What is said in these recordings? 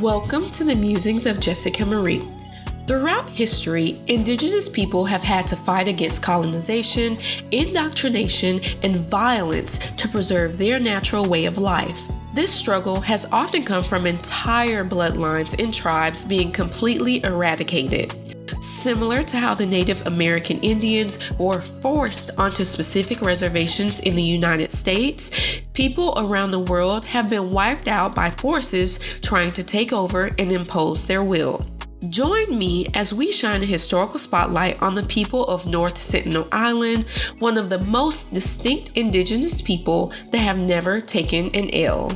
Welcome to the Musings of Jessica Marie. Throughout history, Indigenous people have had to fight against colonization, indoctrination, and violence to preserve their natural way of life. This struggle has often come from entire bloodlines and tribes being completely eradicated. Similar to how the Native American Indians were forced onto specific reservations in the United States, people around the world have been wiped out by forces trying to take over and impose their will. Join me as we shine a historical spotlight on the people of North Sentinel Island, one of the most distinct Indigenous people that have never taken an L.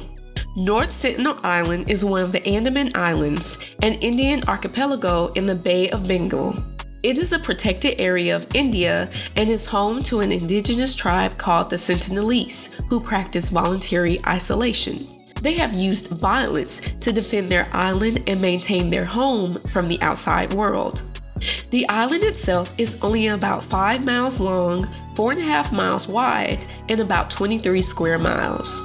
North Sentinel Island is one of the Andaman Islands, an Indian archipelago in the Bay of Bengal. It is a protected area of India and is home to an indigenous tribe called the Sentinelese, who practice voluntary isolation. They have used violence to defend their island and maintain their home from the outside world. The island itself is only about 5 miles long, 4.5 miles wide, and about 23 square miles.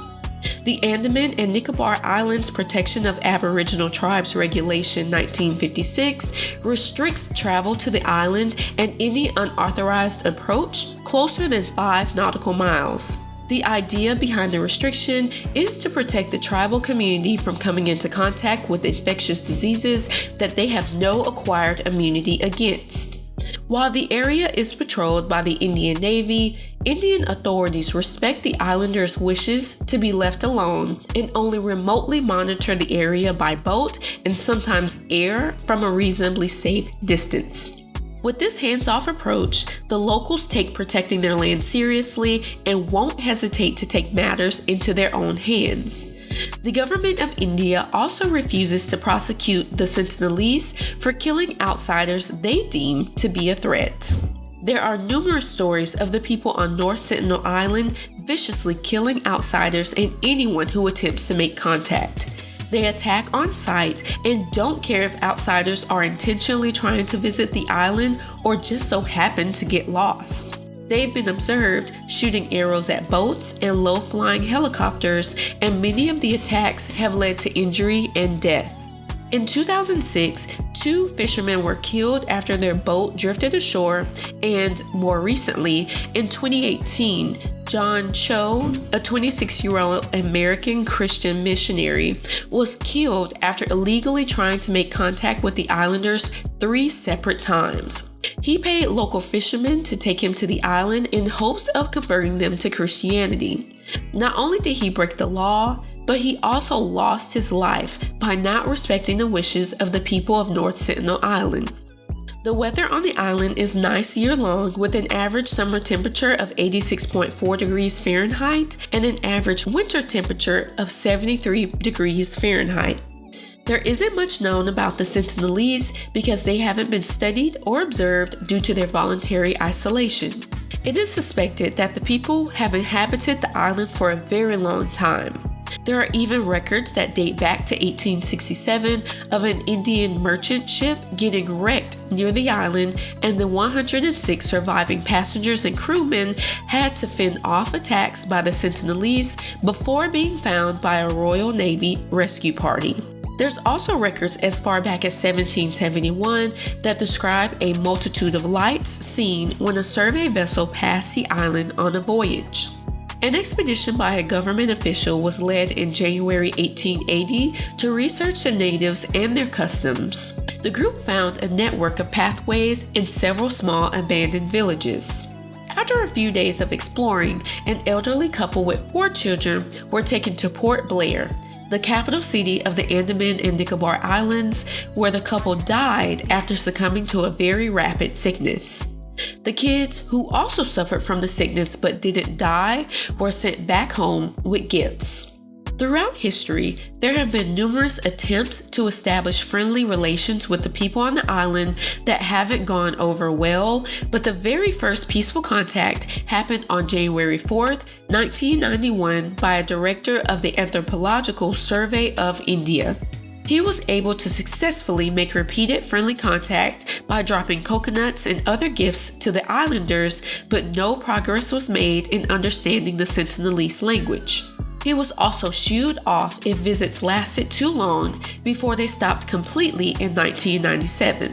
The Andaman and Nicobar Islands Protection of Aboriginal Tribes Regulation 1956 restricts travel to the island and any unauthorized approach closer than 5 nautical miles. The idea behind the restriction is to protect the tribal community from coming into contact with infectious diseases that they have no acquired immunity against. While the area is patrolled by the Indian Navy, Indian authorities respect the islanders' wishes to be left alone and only remotely monitor the area by boat and sometimes air from a reasonably safe distance. With this hands-off approach, the locals take protecting their land seriously and won't hesitate to take matters into their own hands. The government of India also refuses to prosecute the Sentinelese for killing outsiders they deem to be a threat. There are numerous stories of the people on North Sentinel Island viciously killing outsiders and anyone who attempts to make contact. They attack on sight and don't care if outsiders are intentionally trying to visit the island or just so happen to get lost. They've been observed shooting arrows at boats and low-flying helicopters, and many of the attacks have led to injury and death. In 2006, 2 fishermen were killed after their boat drifted ashore, and more recently, in 2018, John Cho, a 26-year-old American Christian missionary, was killed after illegally trying to make contact with the islanders 3 separate times. He paid local fishermen to take him to the island in hopes of converting them to Christianity. Not only did he break the law, but he also lost his life by not respecting the wishes of the people of North Sentinel Island. The weather on the island is nice year-long, with an average summer temperature of 86.4 degrees Fahrenheit and an average winter temperature of 73 degrees Fahrenheit. There isn't much known about the Sentinelese because they haven't been studied or observed due to their voluntary isolation. It is suspected that the people have inhabited the island for a very long time. There are even records that date back to 1867 of an Indian merchant ship getting wrecked near the island, and the 106 surviving passengers and crewmen had to fend off attacks by the Sentinelese before being found by a Royal Navy rescue party. There's also records as far back as 1771 that describe a multitude of lights seen when a survey vessel passed the island on a voyage. An expedition by a government official was led in January 1880 to research the natives and their customs. The group found a network of pathways in several small abandoned villages. After a few days of exploring, an elderly couple with 4 children were taken to Port Blair, the capital city of the Andaman and Nicobar Islands, where the couple died after succumbing to a very rapid sickness. The kids, who also suffered from the sickness but didn't die, were sent back home with gifts. Throughout history, there have been numerous attempts to establish friendly relations with the people on the island that haven't gone over well, but the very first peaceful contact happened on January 4th, 1991 by a director of the Anthropological Survey of India. He was able to successfully make repeated friendly contact by dropping coconuts and other gifts to the islanders, but no progress was made in understanding the Sentinelese language. He was also shooed off if visits lasted too long before they stopped completely in 1997.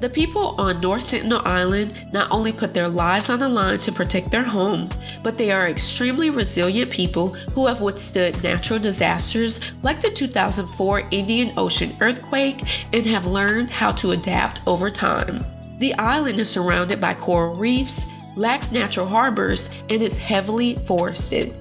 The people on North Sentinel Island not only put their lives on the line to protect their home, but they are extremely resilient people who have withstood natural disasters like the 2004 Indian Ocean earthquake and have learned how to adapt over time. The island is surrounded by coral reefs, lacks natural harbors, and is heavily forested.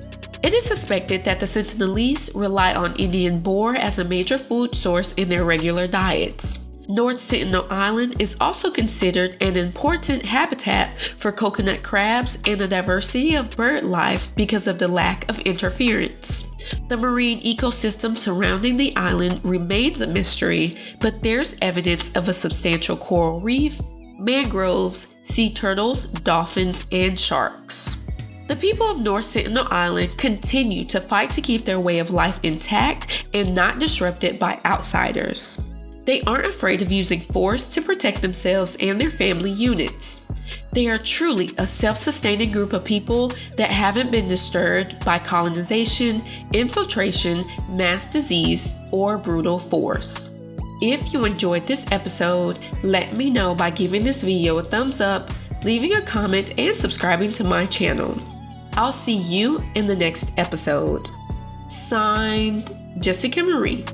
It is suspected that the Sentinelese rely on Indian boar as a major food source in their regular diets. North Sentinel Island is also considered an important habitat for coconut crabs and a diversity of bird life because of the lack of interference. The marine ecosystem surrounding the island remains a mystery, but there's evidence of a substantial coral reef, mangroves, sea turtles, dolphins, and sharks. The people of North Sentinel Island continue to fight to keep their way of life intact and not disrupted by outsiders. They aren't afraid of using force to protect themselves and their family units. They are truly a self-sustaining group of people that haven't been disturbed by colonization, infiltration, mass disease, or brutal force. If you enjoyed this episode, let me know by giving this video a thumbs up, leaving a comment, and subscribing to my channel. I'll see you in the next episode. Signed, Jessica Marie.